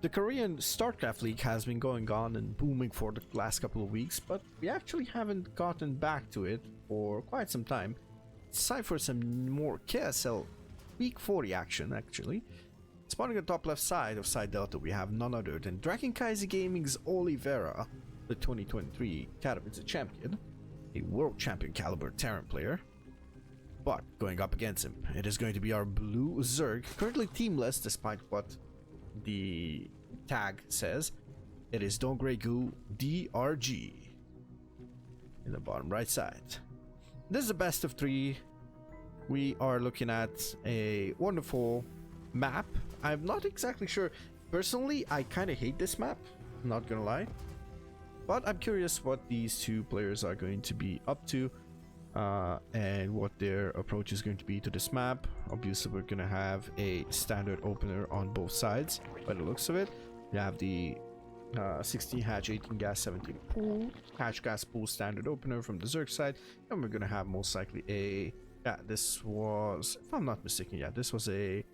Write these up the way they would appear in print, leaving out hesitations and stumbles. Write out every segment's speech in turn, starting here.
The Korean Starcraft League has been going on and booming for the last couple of weeks, but we actually haven't gotten back to it for quite some time. It's time for some more KSL Week 40 action, actually. Spawning on the top left side of Side Delta, we have none other than Dragon Kaiser Gaming's Oliveira, the 2023 Katowice champion, a world champion caliber Terran player. But going up against him, it is going to be our blue Zerg, currently teamless despite what the tag says. It is Don Grey Goo DRG in the bottom right side. This is a best of 3. We are looking at a wonderful map. I'm not exactly sure. Personally, I kind of hate this map, I'm not gonna lie. But I'm curious what these two players are going to be up to and what their approach is going to be to this map. Obviously, we're gonna have a standard opener on both sides by the looks of it. We have the 16 hatch, 18 gas, 17 pool, hatch gas pool standard opener from the Zerg side, and we're gonna have most likely a this was, if I'm not mistaken, this was a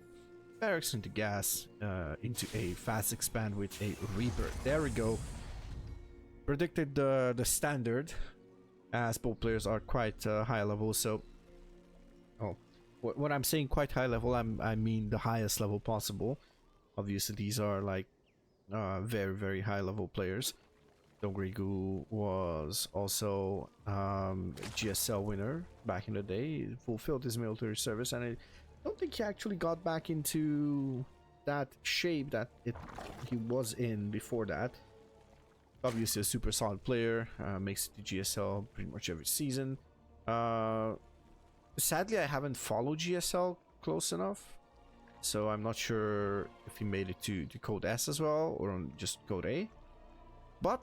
barracks into gas into a fast expand with a Reaper. There we go. Predicted the standard, as both players are quite high level. So when I'm saying quite high level, I mean the highest level possible. Obviously these are like very, very high level players. Dongrigu was also GSL winner back in the day. He fulfilled his military service, and I don't think he actually got back into that shape that he was in before that. Obviously a super solid player, makes it to GSL pretty much every season. Sadly, I haven't followed GSL close enough, so I'm not sure if he made it to Code S as well, or on just Code A. But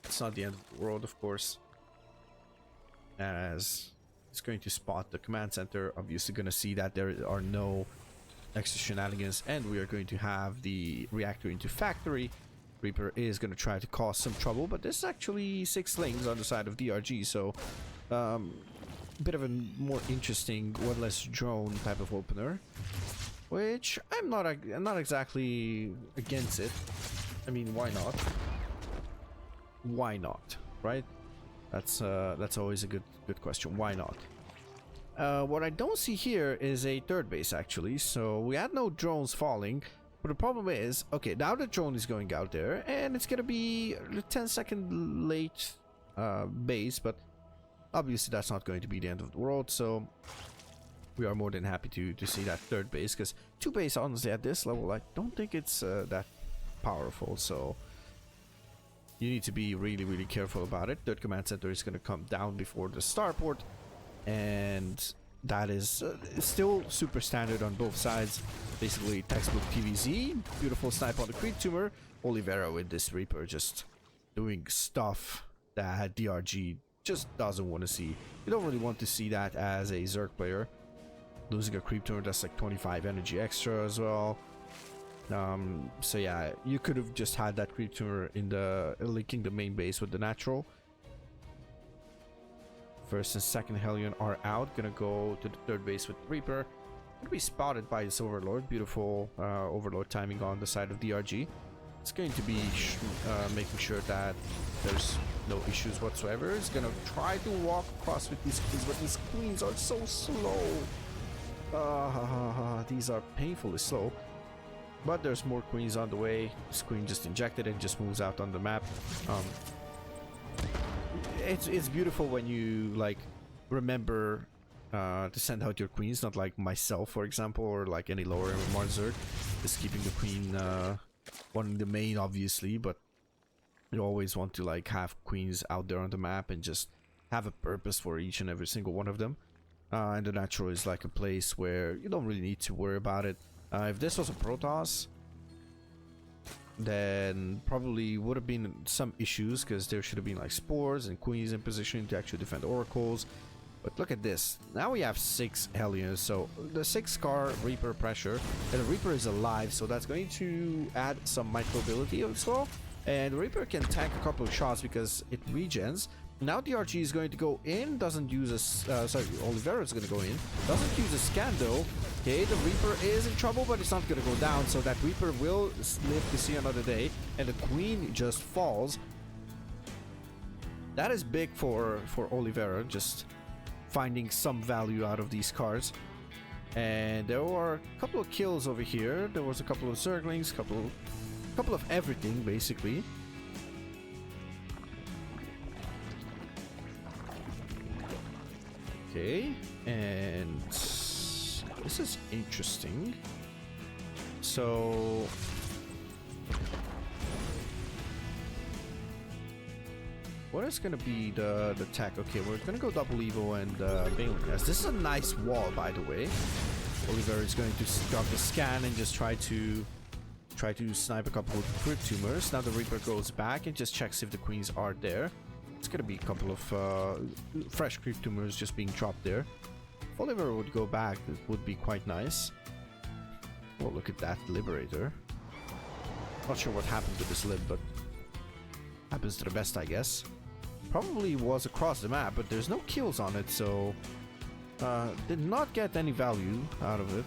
it's not the end of the world, of course, as it's going to spot the command center. Obviously going to see that there are no extra shenanigans, and we are going to have the reactor into factory. Reaper is going to try to cause some trouble, but there's actually 6 slings on the side of DRG, so a bit of a more interesting one less drone type of opener, which I'm not exactly against it. I mean, why not? Why not, right? That's always a good question. Why not? What I don't see here is a third base, actually. So we had no drones falling, but the problem is, okay, now the drone is going out there, and it's gonna be a 10-second late base, but obviously that's not going to be the end of the world. So we are more than happy to see that third base, because 2 base, honestly, at this level, I don't think it's that powerful. So you need to be really, really careful about it. Third command center is going to come down before the starport, and that is still super standard on both sides. Basically textbook PvZ. Beautiful snipe on the creep tumor. Oliveira with this Reaper just doing stuff that DRG just doesn't want to see. You don't really want to see that as a Zerg player. Losing a creep tumor, that's like 25 energy extra as well. So yeah, you could have just had that creep tumor in the linking the main base with the natural. First and second Hellion are out. Gonna go to the third base with Reaper. Gonna be spotted by this Overlord. Beautiful Overlord timing on the side of DRG. It's going to be making sure that there's no issues whatsoever. It's gonna try to walk across with these queens, but these queens are so slow. These are painfully slow. But there's more queens on the way. This queen just injected and just moves out on the map. It's beautiful when you like remember to send out your queens, not like myself, for example, or like any lower MMR Zerg, just keeping the queen one in the main, obviously, but you always want to like have queens out there on the map and just have a purpose for each and every single one of them. And the natural is like a place where you don't really need to worry about it. If this was a Protoss, then probably would have been some issues, because there should have been like spores and queens in position to actually defend oracles. But look at this. Now we have 6 Hellions, so the 6 car Reaper pressure, and the Reaper is alive, so that's going to add some microbility as well. And the Reaper can tank a couple of shots because it regens, Now DRG is going to go in, doesn't use a... sorry, Oliveira is going to go in. Doesn't use a scan though. Okay, the Reaper is in trouble, but it's not going to go down. So that Reaper will live to see another day. And the Queen just falls. That is big for Oliveira, just finding some value out of these cards. And there were a couple of kills over here. There was a couple of Zerglings, couple of everything, basically. Okay, and this is interesting. So what is gonna be the tech? Okay, we're gonna go double Evo and Battlemech. This is a nice wall, by the way. Oliveira is going to drop the scan and just try to snipe a couple of crit tumors. Now the Reaper goes back and just checks if the queens are there. It's gonna be a couple of fresh creep tumors just being dropped there. If Oliveira would go back, it would be quite nice. Oh, look at that Liberator. Not sure what happened to this lib, but happens to the best, I guess. Probably was across the map, but there's no kills on it, so did not get any value out of it.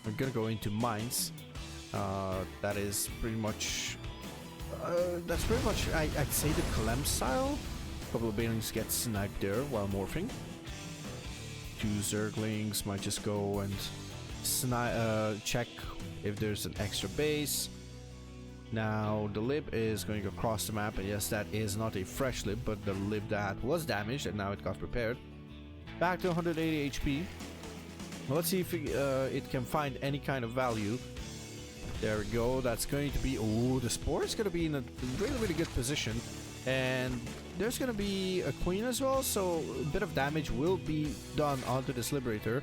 We're gonna go into mines. That is pretty much I'd say the Clem style. A couple of Banelings get sniped there while morphing. Two Zerglings might just go and check if there's an extra base. Now the lib is going across the map, and yes, that is not a fresh lib, but the lib that was damaged and now it got repaired. Back to 180 HP. Let's see if it can find any kind of value. There we go. That's going to be... Oh, the Spore is going to be in a really good position. And there's going to be a Queen as well, so a bit of damage will be done onto this Liberator.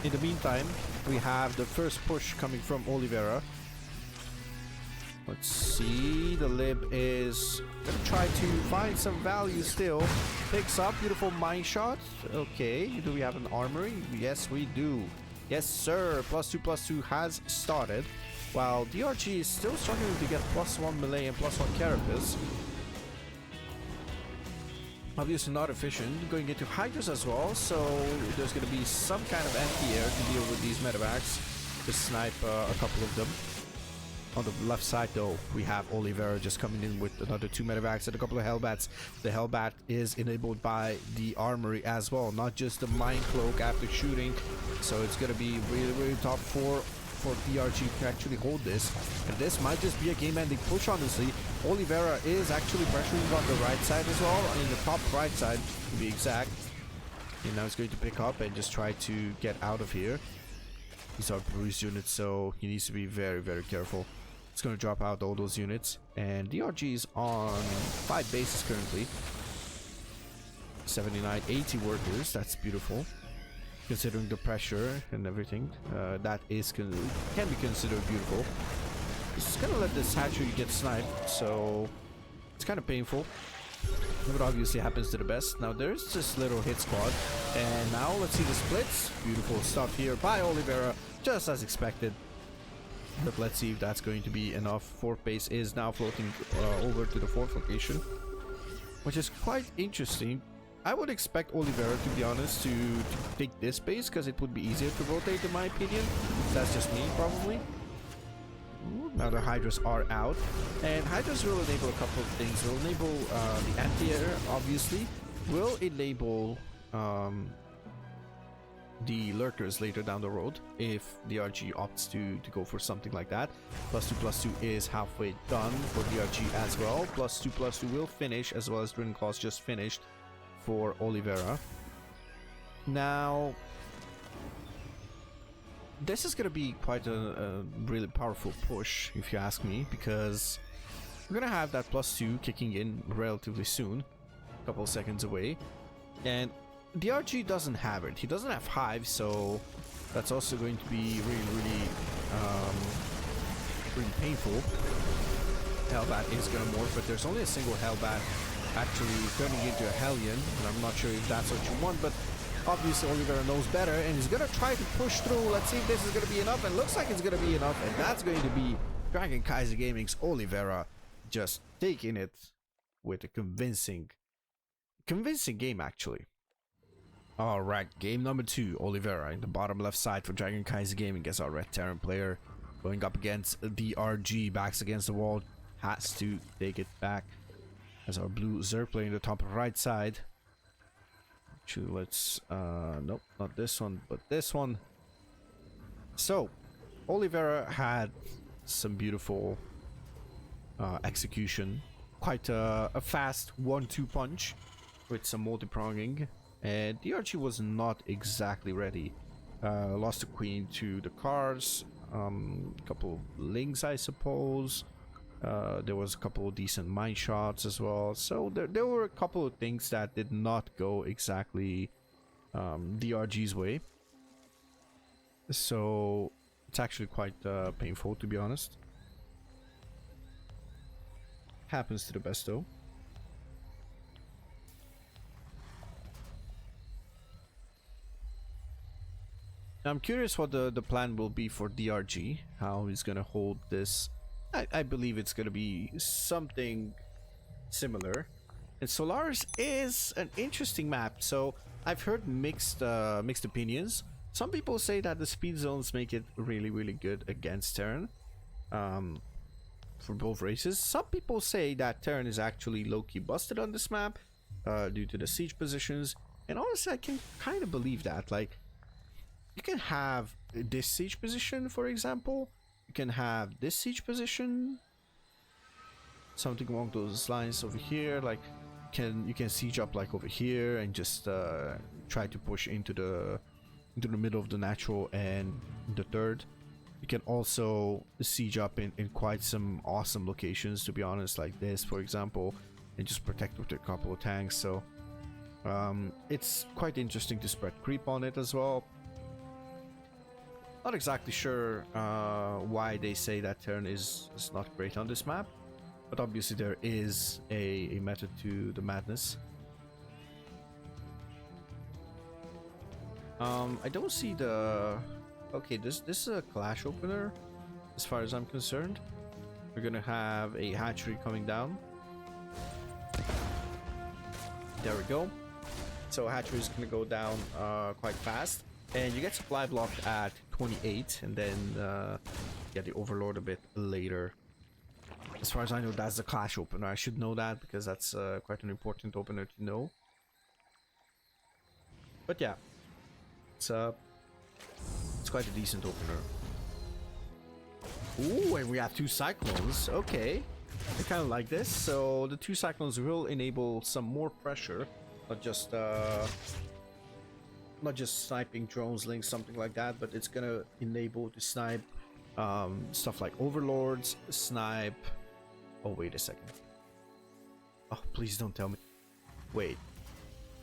In the meantime, we have the first push coming from Oliveira. Let's see. The lib is going to try to find some value still. Picks up. Beautiful mine shot. Okay. Do we have an armory? Yes, we do. Yes, sir. +2/+2 has started. While DRG is still struggling to get +1 melee and +1 carapace. Obviously not efficient. Going into Hydras as well, so there's going to be some kind of anti-air to deal with these medevacs. To snipe a couple of them. On the left side though, we have Oliveira just coming in with another 2 medevacs and a couple of Hellbats. The Hellbat is enabled by the armory as well, not just the Mind Cloak after shooting. So it's going to be really tough for DRG to actually hold this. And this might just be a game-ending push, honestly. Oliveira is actually pressuring on the right side as well, in the top right side to be exact. And now he's going to pick up and just try to get out of here. These are bruised units, so he needs to be very careful. It's going to drop out all those units. And DRG is on 5 bases currently. 79, 80 workers. That's beautiful. Considering the pressure and everything, that is can be considered beautiful. Just gonna let this hatchery get sniped, so it's kind of painful. But obviously happens to the best. Now there's this little hit squad, and now let's see the splits. Beautiful stuff here by Oliveira, just as expected. But let's see if that's going to be enough. 4th base is now floating over to the 4th location, which is quite interesting. I would expect Oliveira, to be honest, to take this base because it would be easier to rotate, in my opinion. That's just me, probably. Ooh, now the Hydras are out, and Hydras will enable a couple of things. Will enable the anti-air, obviously. Will enable the lurkers later down the road if DRG opts to go for something like that. +2/+2 is halfway done for DRG as well. +2/+2 will finish, as well as Drilling Claws just finished for Oliveira. Now this is gonna be quite a really powerful push, if you ask me, because we're gonna have that +2 kicking in relatively soon, a couple of seconds away, and DRG doesn't have it. He doesn't have Hive, so that's also going to be really painful. Hellbat is gonna morph, but there's only a single Hellbat actually turning into a Hellion, and I'm not sure if that's what you want, but obviously Oliveira knows better, and he's gonna try to push through. Let's see if this is gonna be enough, and looks like it's gonna be enough, and that's going to be Dragon Kaiser Gaming's Oliveira just taking it with a convincing game actually. All right, game number 2, Oliveira in the bottom left side for Dragon Kaiser Gaming as our red Terran player going up against DRG, backs against the wall, has to take it back as our blue Zer player in the top right side. Actually, let's nope, not this one, but this one. So Oliveira had some beautiful execution, quite a fast 1-2 punch with some multi-pronging, and DRG was not exactly ready. Lost the queen to the cars, a couple links I suppose. There was a couple of decent mine shots as well, so there were a couple of things that did not go exactly DRG's way. So it's actually quite painful, to be honest. Happens to the best though. I'm curious what the plan will be for DRG, how he's gonna hold this. I believe it's gonna be something similar. And Solaris is an interesting map, so I've heard mixed opinions. Some people say that the speed zones make it really good against Terran for both races. Some people say that Terran is actually low-key busted on this map due to the siege positions, and honestly I can kind of believe that. Like, you can have this siege position, for example, you can have this siege position, something along those lines over here. Like, you can siege up like over here and just try to push into the middle of the natural and the third. You can also siege up in quite some awesome locations, to be honest, like this for example, and just protect with a couple of tanks. So it's quite interesting to spread creep on it as well. Not exactly sure why they say that Terran is not great on this map, but obviously there is a method to the madness. I don't see the... Okay, this is a clash opener as far as I'm concerned. We're gonna have a hatchery coming down. There we go. So hatchery is gonna go down quite fast, and you get supply blocked at 28, and then get the overlord a bit later. As far as I know, that's the clash opener. I should know that because that's quite an important opener to know. But yeah, it's quite a decent opener. Ooh, and we have 2 cyclones. Okay, I kind of like this. So the 2 cyclones will enable some more pressure, not just sniping drones, links, something like that, but it's gonna enable to snipe stuff like overlords, snipe. Oh, wait a second. Oh, please don't tell me. Wait.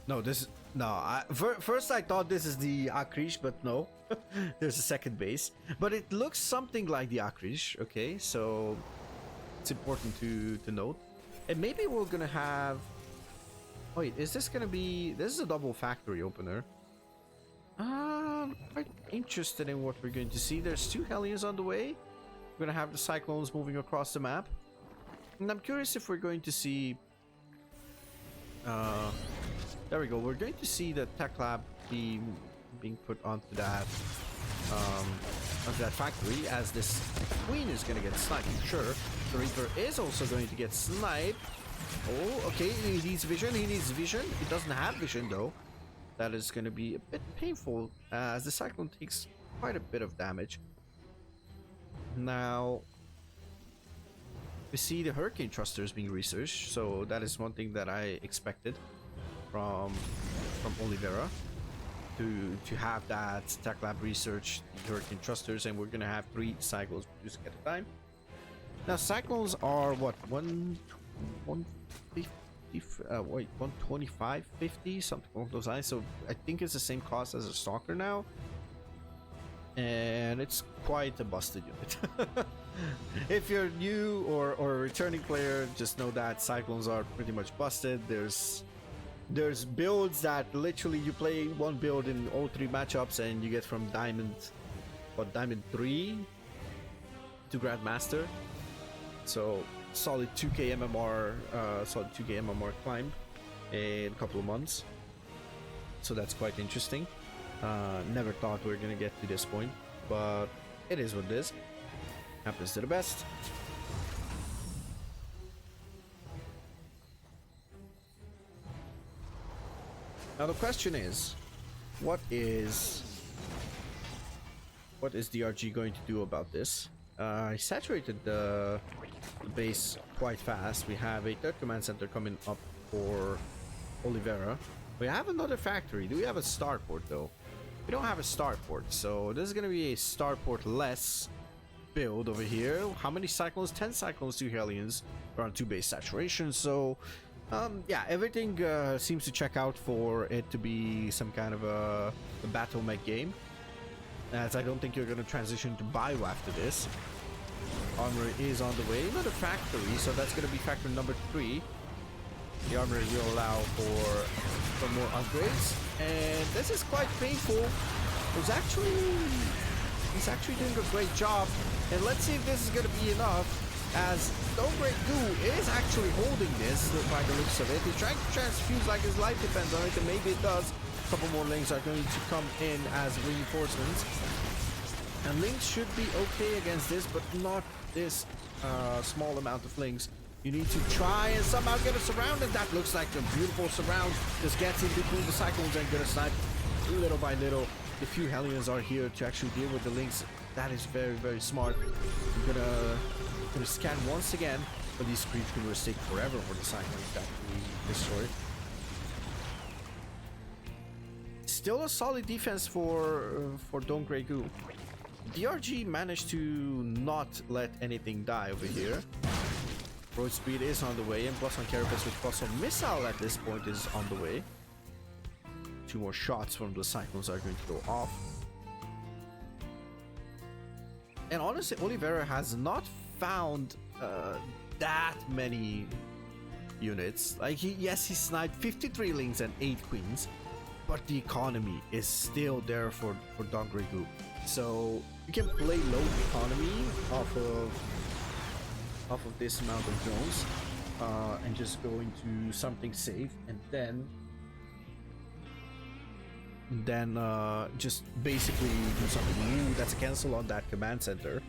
No, this... No, first I thought this is the Akrish, but no. There's a second base. But it looks something like the Akrish, okay? So it's important to note. And maybe we're gonna have... Wait, is this gonna be... This is a double factory opener. I'm quite interested in what we're going to see. There's 2 Hellions on the way. We're gonna have the Cyclones moving across the map. And I'm curious if we're going to see... there we go. We're going to see the tech lab being put onto that factory, as this queen is going to get sniped. Sure, the Reaper is also going to get sniped. Oh, okay. He needs vision. He needs vision. He doesn't have vision though. That is going to be a bit painful, as the Cyclone takes quite a bit of damage. Now, we see the Hurricane Thrusters being researched, so that is one thing that I expected from Oliveira, to have that tech lab research the Hurricane Thrusters, and we're gonna have 3 cyclones produced at a time. Now cyclones are what, 150, wait, 125, 50, something along those lines. So I think it's the same cost as a stalker now, and it's quite a busted unit. If you're new or a returning player, just know that cyclones are pretty much busted. There's builds that literally you play one build in all 3 matchups and you get from diamond 3 to grandmaster. So solid 2k MMR climb in a couple of months, so that's quite interesting. Never thought we were gonna get to this point, but it is what it is. Happens to the best. Now the question is, what is DRG going to do about this? I saturated the base quite fast. We have a third command center coming up for Oliveira. We have another factory. Do we have a starport though? We don't have a starport, so this is going to be a starport less build over here. How many cyclones? 10 cyclones, 2 Hellions, around 2 base saturation. So yeah, everything seems to check out for it to be some kind of a Battlemech game, as I don't think you're going to transition to bio after this. Armor is on the way. Another factory, so that's going to be factory number 3. The armor will allow for some more upgrades, and this is quite painful. He's actually doing a great job, and let's see if this is going to be enough, as No Great Goo is actually holding this by the looks of it. He's trying to transfuse like his life depends on it, and maybe it does. A couple more links are going to come in as reinforcements, and links should be okay against this, but not this small amount of links. You need to try and somehow get a surround, and that looks like a beautiful surround. Just gets in between the cyclones and gonna snipe little by little. The few Hellions are here to actually deal with the links. That is very, very smart. I'm gonna scan once again, but these creeps can just take forever for the cyclones to actually destroy. Still a solid defense for Don't Grey Goo. DRG managed to not let anything die over here. Road speed is on the way, and plus on carapace with plus on missile at this point is on the way. 2 more shots from the cyclones are going to go off. And honestly, Oliveira has not found that many units. Like, yes, he sniped 53 links and 8 queens, but the economy is still there for Don't Grey Goo. So you can play low economy off of this amount of drones, and just go into something safe, and then just basically do something. Ooh, that's a cancel on that command center.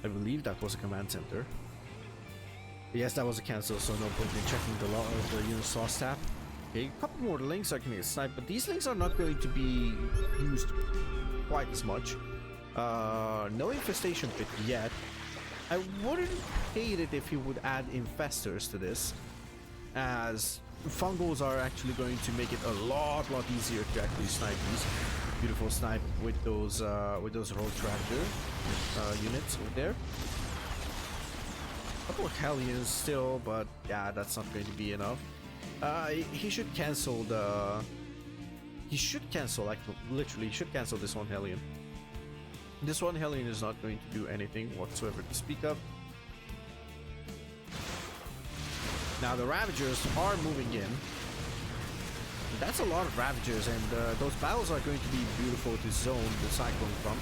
I believe that was a command center. Yes, that was a cancel, so no point in checking the unit saw stat. Okay, a couple more links are going to get sniped, but these links are not going to be used quite as much. No infestation pit yet. I wouldn't hate it if you would add infestors to this, as fungals are actually going to make it a lot easier to actually snipe these. Beautiful snipe with those road tractor units over there. A couple of Hellions still, but yeah, that's not going to be enough. He should cancel like literally he should cancel this one Hellion. This one Hellion is not going to do anything whatsoever to speak of. Now the Ravagers are moving in. That's a lot of Ravagers, and those battles are going to be beautiful to zone the Cyclone from.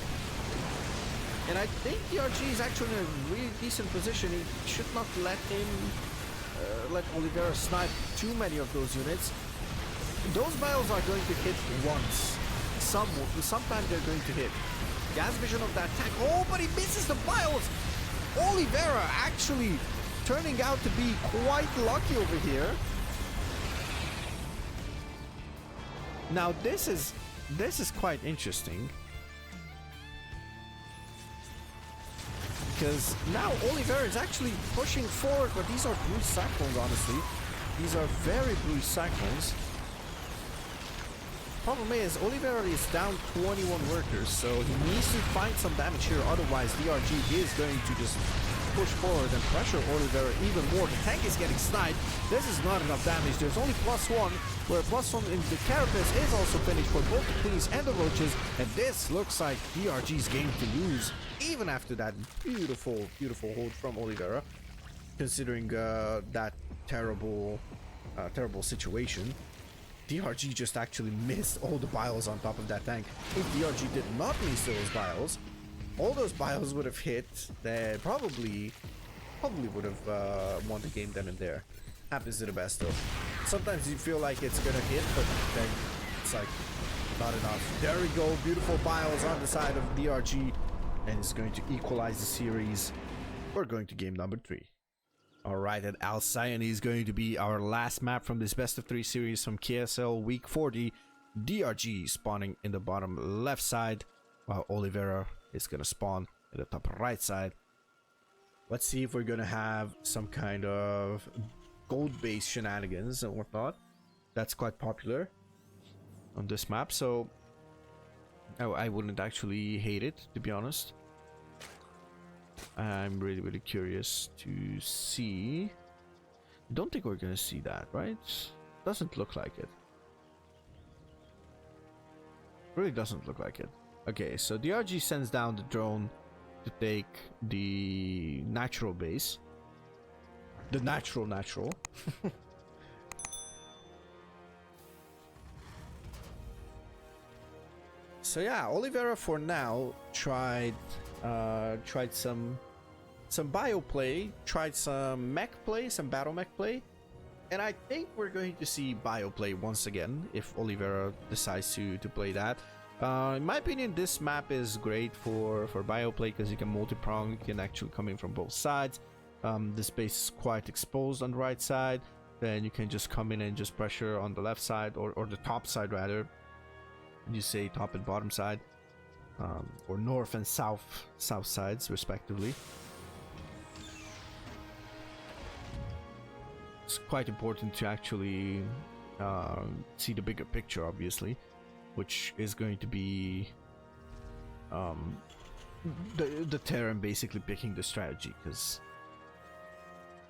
And I think DRG is actually in a really decent position. He should not let Oliveira snipe too many of those units. Those battles are going to hit once. Sometimes they're going to hit. Gas vision of that tank. Oh, but he misses the biles. Oliveira actually turning out to be quite lucky over here. Now this is quite interesting, because now Oliveira is actually pushing forward, but these are blue cyclones. Honestly, these are very blue cyclones. Problem is, Oliveira is down 21 workers, so he needs to find some damage here, otherwise DRG is going to just push forward and pressure Oliveira even more. The tank is getting sniped. This is not enough damage. There's only +1, where +1 in the carapace is also finished for both the queens and the roaches, and this looks like DRG's game to lose, even after that beautiful hold from Oliveira, considering that terrible situation. DRG just actually missed all the biles on top of that tank. If DRG did not miss those biles, all those biles would have hit probably probably would have won the game then and there. Happens to the best though. Sometimes you feel like it's gonna hit, but then it's like not enough. There we go, beautiful bios on the side of DRG, and it's going to equalize the series. We're going to game number 3. Alright, and Alcyon is going to be our last map from this best of 3 series from KSL week 40. DRG spawning in the bottom left side, while Oliveira is gonna spawn in the top right side. Let's see if we're gonna have some kind of gold-based shenanigans and whatnot. That's quite popular on this map, so I wouldn't actually hate it, to be honest. I'm really curious to see. Don't think we're gonna see that, right? Doesn't look like it. Really doesn't look like it. Okay, so DRG sends down the drone to take the natural base. The natural. So yeah, Oliveira for now tried some bio play, tried some mech play, some Battlemech play, and I think we're going to see bio play once again if Oliveira decides to play that. In my opinion, this map is great for bio play because you can multi-prong, you can actually come in from both sides. This base is quite exposed on the right side, then you can just come in and just pressure on the left side, or the top side rather. You say top and bottom side, or north and south sides respectively. It's quite important to actually see the bigger picture, obviously, which is going to be the Terran basically picking the strategy, because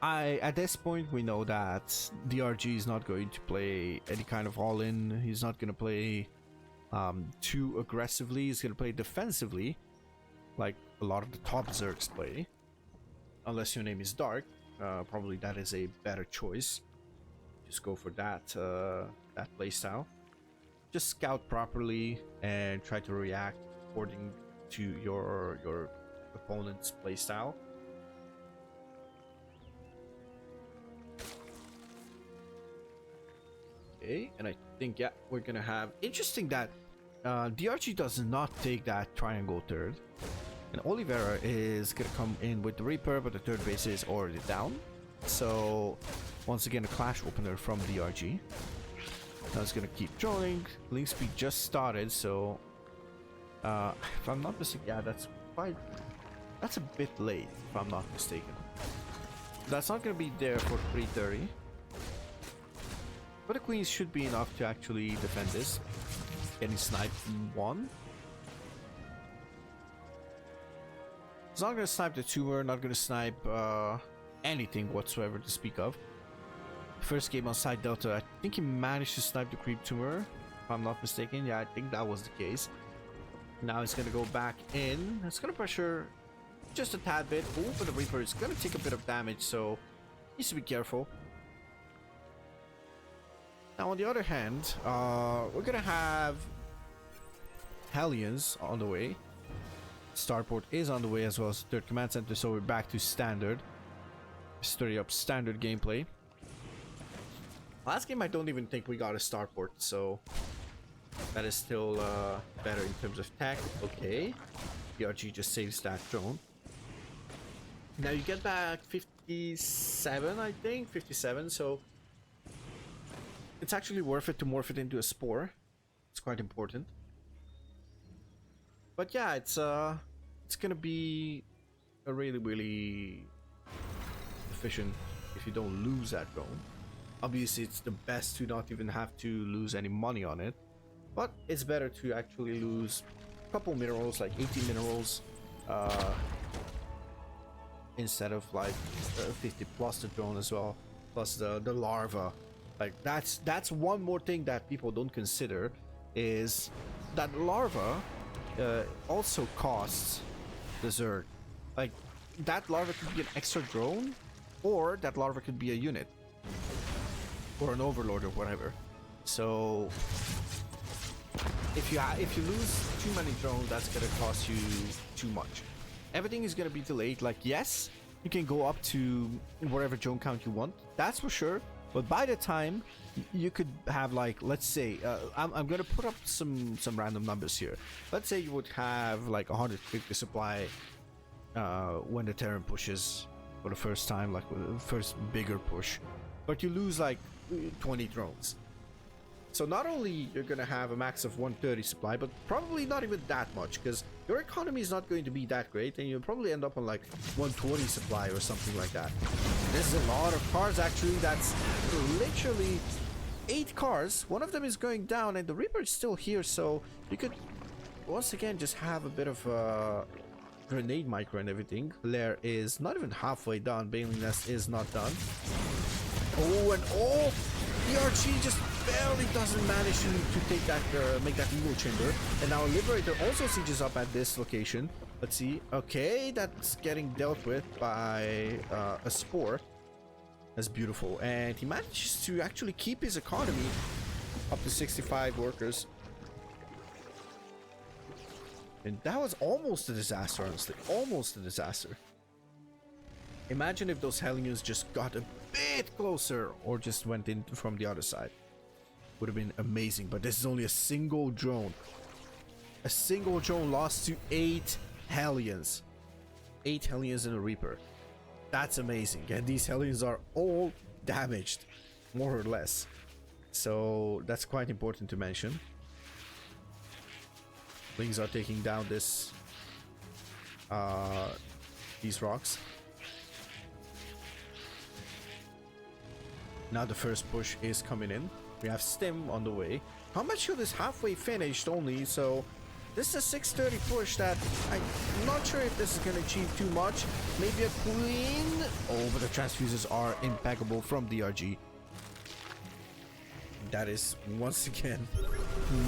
at this point we know that DRG is not going to play any kind of all-in. He's not going to play too aggressively. He's going to play defensively, like a lot of the top Zergs play. Unless your name is Dark, probably that is a better choice. Just go for that playstyle. Just scout properly and try to react according to your opponent's playstyle. Okay, and I think, yeah, we're gonna have... Interesting that DRG does not take that triangle third. And Oliveira is gonna come in with the Reaper, but the third base is already down. So, once again, a clash opener from DRG. Now it's gonna keep trolling. Link speed just started, so... if I'm not mistaken, yeah, that's a bit late, if I'm not mistaken. That's not gonna be there for 3:30. But the queens should be enough to actually defend this. Getting sniped one. It's not gonna snipe the tumor, not gonna snipe anything whatsoever to speak of. First game on side Delta, I think he managed to snipe the creep tumor, if I'm not mistaken. Yeah, I think that was the case. Now he's gonna go back in. It's gonna pressure just a tad bit. Oh, but the Reaper is gonna take a bit of damage, so needs to be careful. Now on the other hand, we're gonna have Hellions on the way. Starport is on the way as well as third command center, so we're back to standard. Sturdy up standard gameplay. Last game I don't even think we got a starport, so that is still better in terms of tech. Okay, DRG just saves that drone. Now you get back 57, I think 57, so it's actually worth it to morph it into a spore. It's quite important. But yeah, it's gonna be a really efficient if you don't lose that drone. Obviously, it's the best to not even have to lose any money on it, but it's better to actually lose a couple minerals, like 80 minerals, instead of like 50 plus the drone as well, plus the larva. Like that's one more thing that people don't consider, is that larva also costs the Zerg. Like that larva could be an extra drone, or that larva could be a unit, or an overlord or whatever. So if you lose too many drones, that's gonna cost you too much. Everything is gonna be delayed. Like yes, you can go up to whatever drone count you want, that's for sure. But by the time you could have, like, let's say I'm gonna put up some random numbers here. Let's say you would have like 150 supply when the Terran pushes for the first time, like the first bigger push, but you lose like 20 drones. So not only you're gonna have a max of 130 supply, but probably not even that much, because your economy is not going to be that great, and you'll probably end up on like 120 supply or something like that. This is a lot of cars actually. That's literally 8 cars. One of them is going down, and the Reaper is still here, so you could once again just have a bit of grenade micro and everything. Lair is not even halfway done. Bailing Nest is not done. Oh, and oh, DRG just barely doesn't manage to take that, make that evil chamber. And now Liberator also sieges up at this location. Let's see. Okay, that's getting dealt with by a Spore. That's beautiful. And he manages to actually keep his economy up to 65 workers. And that was almost a disaster, honestly. Almost a disaster. Imagine if those Hellions just got a bit closer or just went in from the other side. Would have been amazing, but this is only a single drone. A single drone lost to 8 Hellions. 8 Hellions and a Reaper. That's amazing. And these Hellions are all damaged, more or less. So that's quite important to mention. Wings are taking down this these rocks. Now the first push is coming in. We have Stim on the way. How much shield is halfway finished only, so this is a 630 push that I'm not sure if this is going to achieve too much. Maybe a queen. Oh, but the transfuses are impeccable from DRG. That is once again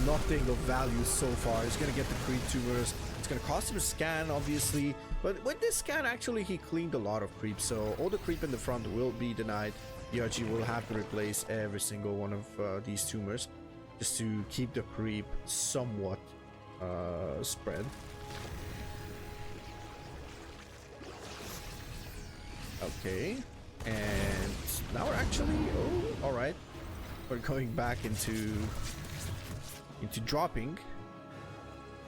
nothing of value so far. He's going to get the creep tumors. It's going to cost him a scan, obviously, but with this scan actually he cleaned a lot of creep, so all the creep in the front will be denied. DRG will have to replace every single one of these tumors just to keep the creep somewhat spread. Okay, and now we're actually, oh, all right, we're going back into dropping,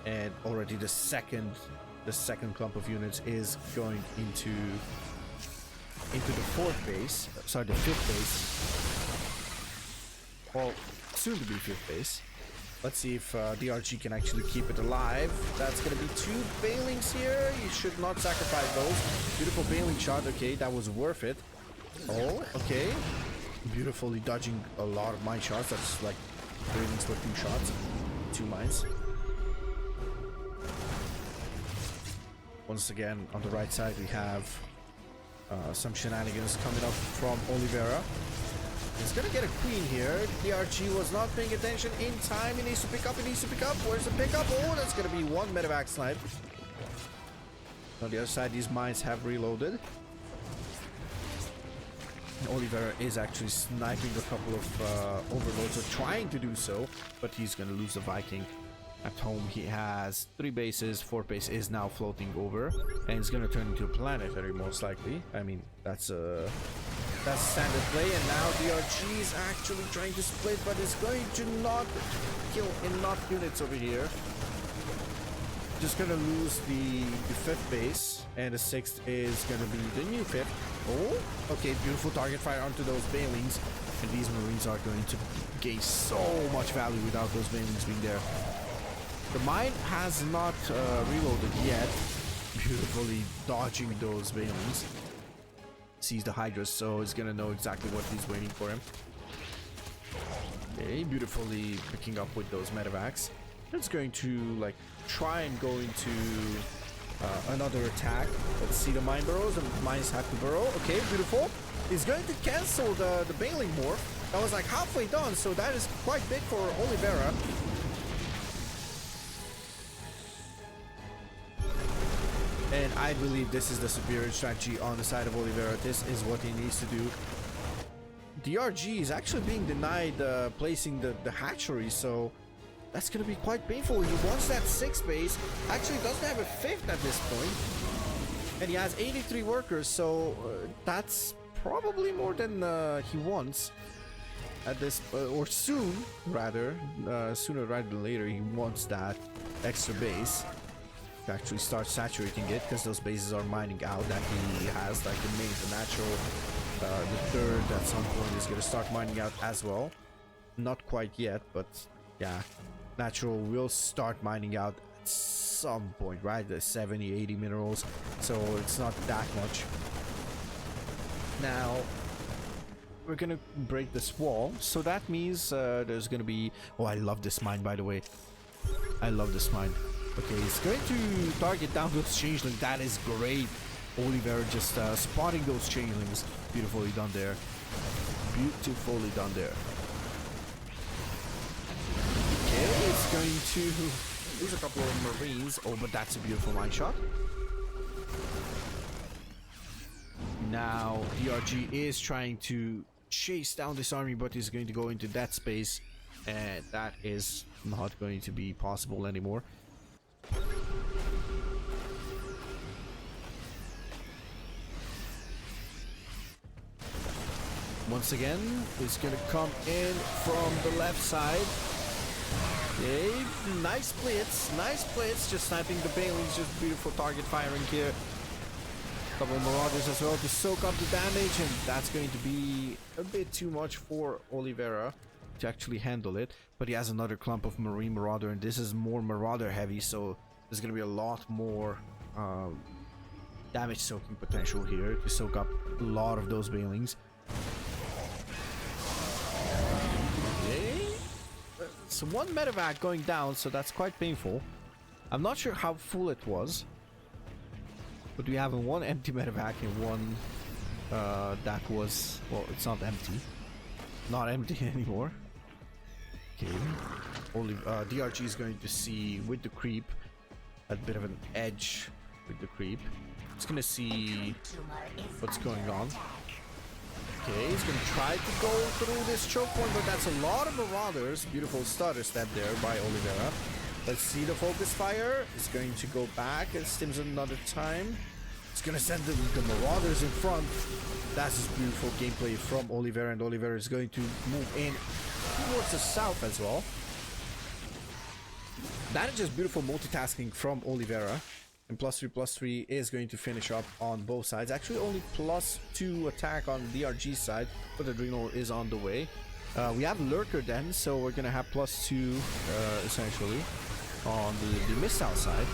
and already the second clump of units is going into the 4th base, sorry, the 5th base, or soon to be 5th base. Let's see if DRG can actually keep it alive. That's gonna be 2 bailings here. You should not sacrifice those. Beautiful bailing shot. Okay, that was worth it. Oh, okay, beautifully dodging a lot of mine shots. That's like bailings for 2 shots, 2 mines. Once again, on the right side we have some shenanigans coming up from Oliveira. He's gonna get a queen here. DRG was not paying attention in time. He needs to pick up. Where's the pickup? Oh, that's gonna be 1 medevac snipe. On the other side, these mines have reloaded. And Oliveira is actually sniping a couple of overloads, or trying to do so, but he's gonna lose the Viking. At home, he has 3 bases. 4th base is now floating over, and it's gonna turn into a planetary most likely. I mean, that's standard play. And now DRG is actually trying to split, but it's going to not kill enough units over here. Just gonna lose the 5th base, and the 6th is gonna be the new 5th. Oh, okay, beautiful target fire onto those bailings, and these Marines are going to gain so much value without those bailings being there. The mine has not reloaded yet. Beautifully dodging those bailings. Sees the Hydras, so he's gonna know exactly what he's waiting for him. Okay, beautifully picking up with those medevacs. It's going to like try and go into another attack. Let's see the mine burrows. The mines have to burrow. Okay, beautiful. He's going to cancel the bailing morph. That was like halfway done, so that is quite big for Oliveira. And I believe this is the superior strategy on the side of Oliveira. This is what he needs to do. DRG is actually being denied placing the hatchery, so that's going to be quite painful. He wants that 6th base. Actually doesn't have a 5th at this point. And he has 83 workers, so that's probably more than he wants at this, or soon, rather, sooner rather than later, he wants that extra base to actually start saturating it, because those bases are mining out that he has, like the main, the natural, the third at some point is going to start mining out as well. Not quite yet, but yeah, natural will start mining out at some point, right? The 70, 80 minerals, so it's not that much. Now we're gonna break this wall, so that means there's gonna be, oh, I love this mine, by the way. I love this mine. Okay, it's going to target down those changelings. That is great. Oliveira just spotting those changelings. Beautifully done there. Beautifully done there. Okay, it's going to lose a couple of marines. Oh, but that's a beautiful mine shot. Now DRG is trying to chase down this army, but he's going to go into that space, and that is not going to be possible anymore. Once again, it's going to come in from the left side. Okay, nice blitz, just sniping the Bailings, just beautiful target firing here. Couple of marauders as well to soak up the damage, and that's going to be a bit too much for Oliveira to actually handle it. But he has another clump of marine marauder, and this is more marauder heavy, so there's going to be a lot more damage soaking potential here to soak up a lot of those Bailings. Okay, so one medevac going down, so that's quite painful. I'm not sure how full it was, but we have one empty medevac and one that was, well, it's not empty. Not empty anymore. Okay. Only DRG is going to see with the creep a bit of an edge with the creep. It's gonna see what's going on. Okay, he's gonna try to go through this choke point, but that's a lot of marauders. Beautiful stutter step there by Oliveira. Let's see the focus fire. It's going to go back and stims another time. It's gonna send the marauders in front. That's just beautiful gameplay from Oliveira, and Oliveira is going to move in towards the south as well. That is just beautiful multitasking from Oliveira. And +3/+3 is going to finish up on both sides. Actually only +2 attack on DRG side, but the Adrenal is on the way. We have Lurker then, so we're gonna have +2 essentially on the missile side.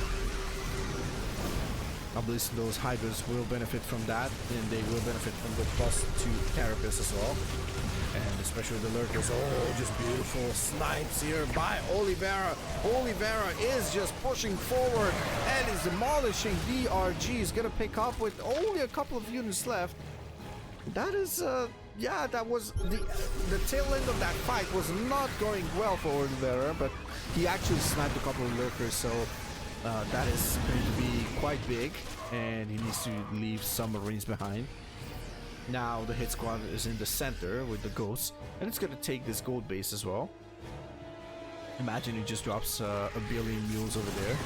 Obviously those Hydras will benefit from that, and they will benefit from the +2 carapace as well. And especially the Lurkers. Oh, just beautiful snipes here by Oliveira. Oliveira is just pushing forward and is demolishing DRG. Is gonna pick up with only a couple of units left. That is yeah, that was the tail end of that fight was not going well for Oliveira, but he actually sniped a couple of Lurkers, so that is going to be quite big, and he needs to leave some Marines behind. Now the hit squad is in the center with the ghosts, and it's gonna take this gold base as well. Imagine he just drops a billion mules over there.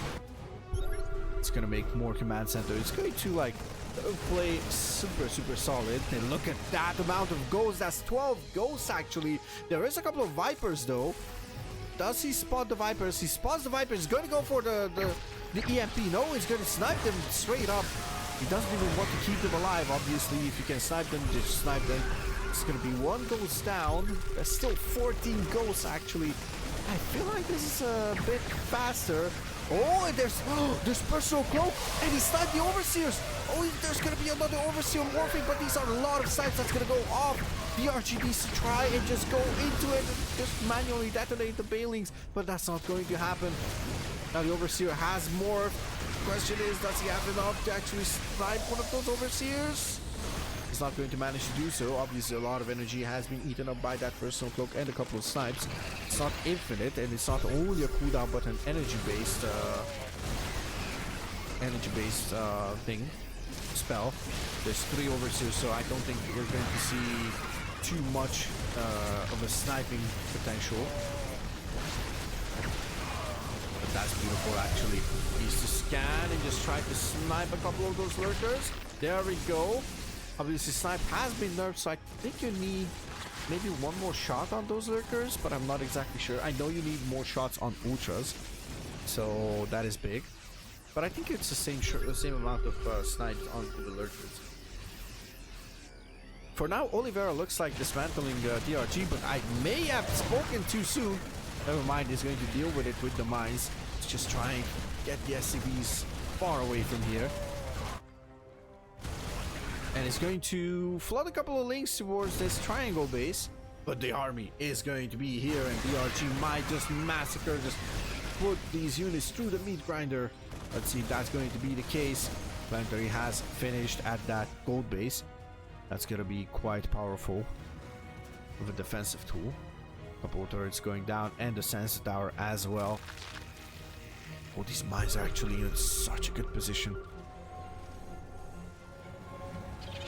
It's gonna make more command center. It's going to like play super solid. And look at that amount of ghosts. That's 12 ghosts actually. There is a couple of Vipers though. Does he spot the Vipers? He spots the Vipers. He's going to go for the EMP. No, he's going to snipe them straight up. He doesn't even want to keep them alive. Obviously, if you can snipe them, just snipe them. It's going to be one ghost down. There's still 14 ghosts actually. I feel like this is a bit faster. Oh, and there's personal cloak, and he sniped the overseers. Oh, there's gonna be another overseer morphing, but these are a lot of sites that's gonna go off. DRG needs to try and just go into it and just manually detonate the Bailings, but that's not going to happen. Now the overseer has morphed. Question is, does he have enough to actually snipe one of those overseers? He's not going to manage to do so. Obviously, a lot of energy has been eaten up by that personal cloak and a couple of snipes. It's not infinite, and it's not only a cooldown, but an energy-based thing, spell. There's 3 overseers, so I don't think we're going to see too much of a sniping potential. But That's beautiful, actually. He used to scan and just try to snipe a couple of those lurkers. There we go. Obviously, snipe has been nerfed, so I think you need maybe one more shot on those lurkers, but I'm not exactly sure. I know you need more shots on ultras, so that is big. But I think it's the same amount of snipes onto the lurkers. For now, Oliveira looks like dismantling DRG, but I may have spoken too soon. Never mind, he's going to deal with it with the mines. He's just trying to get the SCVs far away from here. And it's going to flood a couple of links towards this triangle base. But the army is going to be here, and DRG might just massacre, just put these units through the meat grinder. Let's see if that's going to be the case. Planetary has finished at that gold base. That's going to be quite powerful with a defensive tool. A couple of turrets going down, and the sensor tower as well. Oh, these mines are actually in such a good position.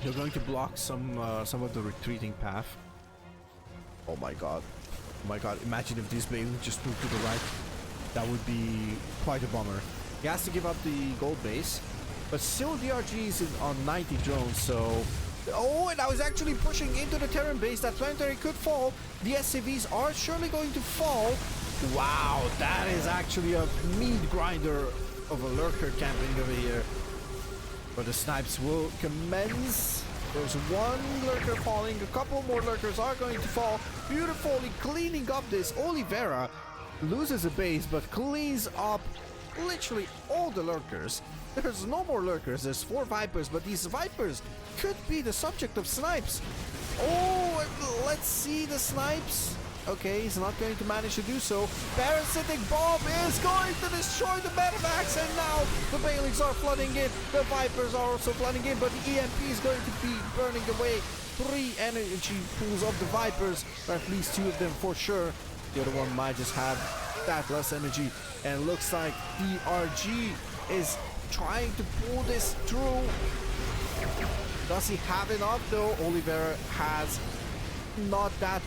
They're going to block some of the retreating path. Oh my god. Oh my god. Imagine if this blade just moved to the right. That would be quite a bummer. He has to give up the gold base. But still DRG is on 90 drones, so... Oh, and I was actually pushing into the Terran base. That planetary could fall. The SCVs are surely going to fall. Wow, that is actually a meat grinder of a lurker camping over here. But the snipes will commence. There's one lurker falling. A couple more lurkers are going to fall. Beautifully cleaning up this. Oliveira loses a base, but cleans up literally all the lurkers. There's no more lurkers. There's 4 Vipers, but these Vipers could be the subject of snipes. Oh, let's see the snipes. Okay, he's not going to manage to do so. Parasitic Bomb is going to destroy the Battlemech, and now the Bailings are flooding in. The Vipers are also flooding in, but the EMP is going to be burning away 3 energy pools of the Vipers, or at least 2 of them for sure. The other one might just have that less energy, and it looks like DRG is trying to pull this through. Does he have enough though? Oliveira has not that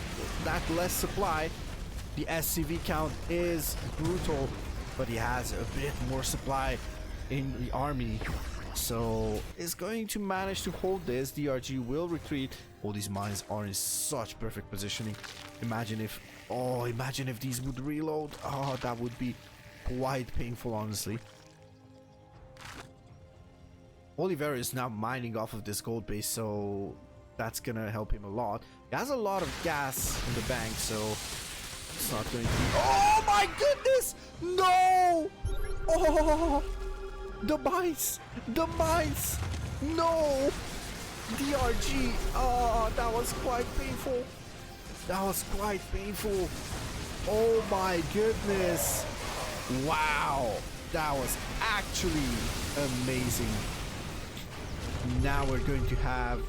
less supply. The SCV count is brutal, but he has a bit more supply in the army, so is going to manage to hold this. DRG will retreat. All these mines are in such perfect positioning. Imagine if these would reload. Oh, that would be quite painful, honestly. Oliveira is now mining off of this gold base, so that's gonna help him a lot. He has a lot of gas in the bank, so it's not going to be... Oh my goodness! No! Oh! The mines! The mines! No! DRG! Oh, that was quite painful. That was quite painful. Oh my goodness! Wow! That was actually amazing. Now we're going to have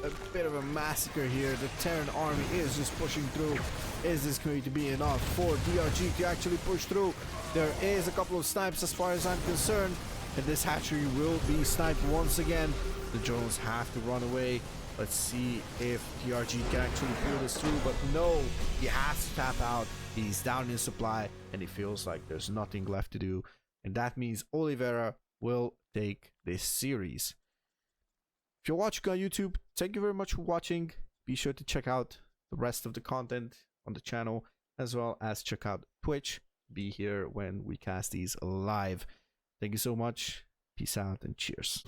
a bit of a massacre here. The Terran army is just pushing through. Is this going to be enough for DRG to actually push through? There is a couple of snipes as far as I'm concerned, and this hatchery will be sniped once again. The drones have to run away. Let's see if DRG can actually pull this through, but no, he has to tap out. He's down in supply, and it feels like there's nothing left to do, and that means Oliveira will take this series. If you're watching on YouTube, thank you very much for watching. Be sure to check out the rest of the content on the channel, as well as check out Twitch. Be here when we cast these live. Thank you so much. Peace out and cheers.